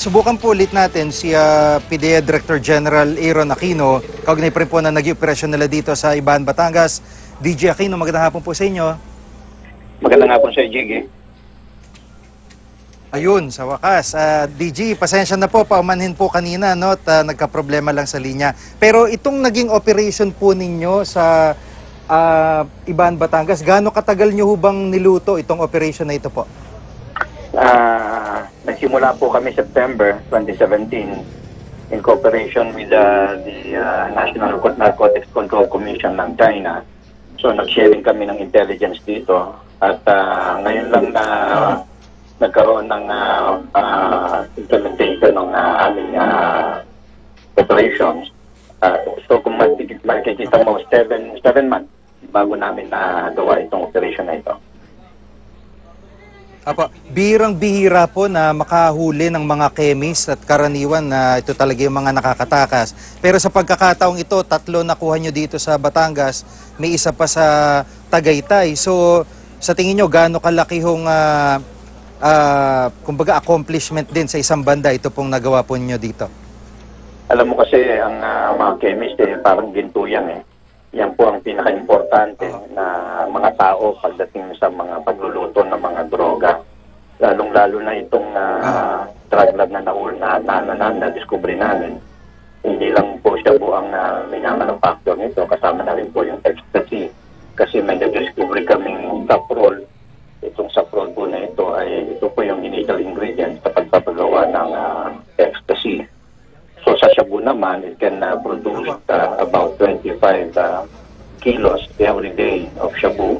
subukan po ulit natin si PDEA Director General Aaron Aquino. Kaugnay pa rin po na naging operasyon nila dito sa Ibahan, Batangas. DJ Aquino, magandang hapon po sa inyo. Magandang hapon sa Jiggy. Ayun, sa wakas. DG, pasensya na po, paumanhin po kanina, no? At nagka-problema lang sa linya. Pero itong naging operation po ninyo sa Ibahan, Batangas, gaano katagal nyo hubang niluto itong operation na ito po? Nagsimula po kami September 2017 in cooperation with the National Narcotics Control Commission ng China. So nag-sharing kami ng intelligence dito at ngayon lang na nagkaroon ng implementation ng aming operations. So kung makikita mo, 7 months bago namin gawa itong operation na ito. Apo, bihirang-bihira po na makahuli ng mga chemist at karaniwan na ito talaga yung mga nakakatakas. Pero sa pagkakataong ito, 3 nakuha nyo dito sa Batangas, may isa pa sa Tagaytay. So, sa tingin nyo, gaano kalaki hong, kumbaga, accomplishment din sa isang banda ito pong nagawa po nyo dito? Alam mo kasi, ang mga chemist, parang ginto yan . Yan po ang pinaka-importante na mga tao pagdating sa mga pagluluto ng mga droga. Lalong-lalo na itong drug lab na discovery namin. Hindi lang po siya po ang minamanufacture nito, kasama na rin po yung ecstasy. Kasi may na-discovery kaming saprol. Itong saprol po na ito ay ito po yung initial ingredient sa pagpapagawa ng ecstasy. So sa shabu naman, it can produce about 25 kilos every day of shabu.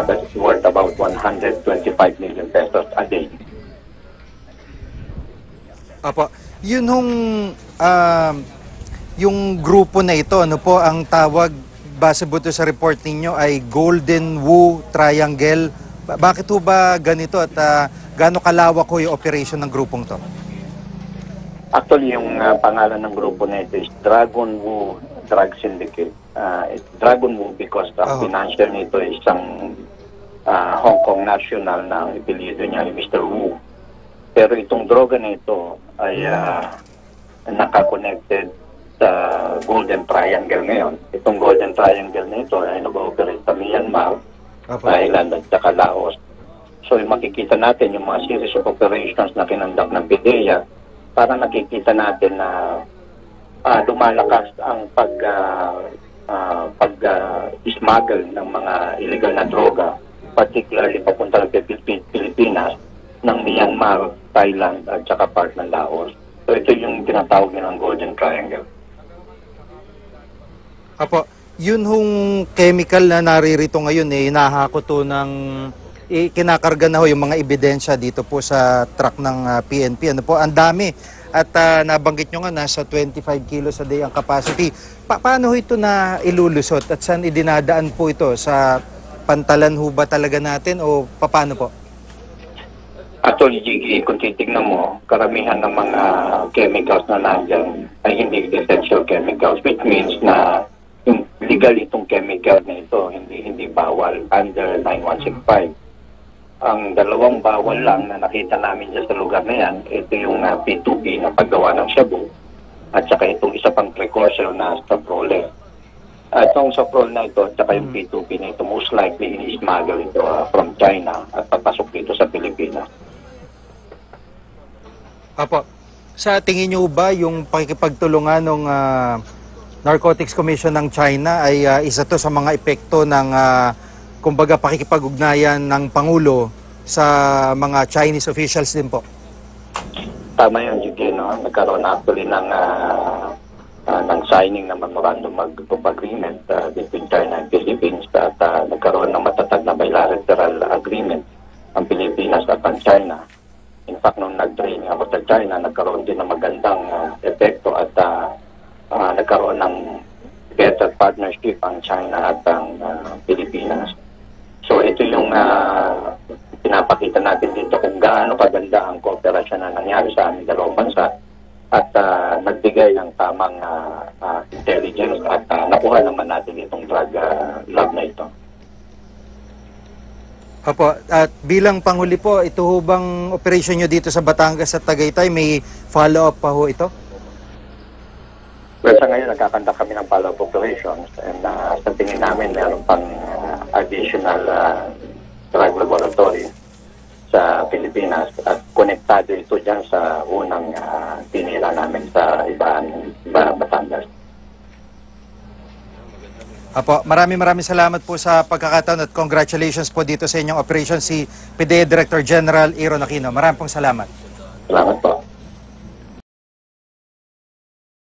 That's worth about 125 million pesos a day. Apo, yun yung grupo na ito, ano po ang tawag base buto sa report ninyo ay Golden Wu Triangle. Bakit ho ba ganito at gaano kalawak ho yung operation ng grupong to? Actually, yung pangalan ng grupo na ito is Dragon Wu Drug Syndicate. It's Dragon Wu because the financier nito is isang Hong Kong national na ang ipilido niya ay Mr. Wu. Pero itong droga na ito ay naka-connected sa Golden Triangle ngayon. Itong Golden Triangle na ito ay nag-operate sa Myanmar, Thailand at saka Laos. So makikita natin yung mga series of operations na kinandak ng PDEA. Para nakikita natin na lumalakas ang pag-smuggle ng mga illegal na droga, particularly papunta ng Pilipinas, ng Myanmar, Thailand, at saka part ng Laos. So ito yung tinatawag nilang Golden Triangle. Apo, yun hong chemical na naririto ngayon hinahako to ng kinakarga na ho yung mga ebidensya dito po sa truck ng PNP. Ano po, ang dami. At nabanggit nyo nga, nasa 25 kilos a day ang capacity. Paano ho ito na ilulusot at saan idinadaan po ito? Sa pantalan ho ba talaga natin o paano po? Actually, Jiggy, kung titignan mo, karamihan ng mga chemicals na nandyan ay hindi essential chemicals, which means na yung legal itong chemical na ito, hindi bawal under 9165. Ang dalawang bawal lang na nakita namin dyan sa lugar na yan, ito yung P2P na paggawa ng shabu at saka itong isa pang precursor na saprole. Itong saprol na ito at saka yung P2P na ito, most likely in-smuggle ito from China at papasok dito sa Pilipinas. Apo, sa tingin nyo ba yung pakikipagtulungan ng Narcotics Commission ng China ay isa to sa mga epekto ng kumbaga pakikipag-ugnayan ng Pangulo sa mga Chinese officials din po? Tama yun, Jiggy, no? Nagkaroon actually ng signing ng memorandum of agreement between China and Philippines at nagkaroon ng matatag na bilateral agreement ang Pilipinas at ang China. In fact, nung nag-training ako sa China, nagkaroon din ng magandang epekto at nagkaroon ng better partnership ang China at ang Pilipinas. So ito yung pinapakita natin dito kung gaano kaganda ang kooperasyon na nangyari sa aming dalawang bansa at nagbigay ng tamang intelligence at nakuha naman natin itong drug lab na ito. Opo, at bilang panghuli po, ito ho bang operation nyo dito sa Batangas at Tagaytay, may follow-up pa ho ito? Well, sa ngayon, nagkakanta kami ng follow-up operations and sa tingin namin, meron pang additional drug laboratory sa Pilipinas at konektado ito dyan sa unang tinila namin sa Batangas. Apo, maraming salamat po sa pagkakataon at congratulations po dito sa inyong operation si PDEA Director General Aaron Aquino. Maraming pong salamat. Salamat po.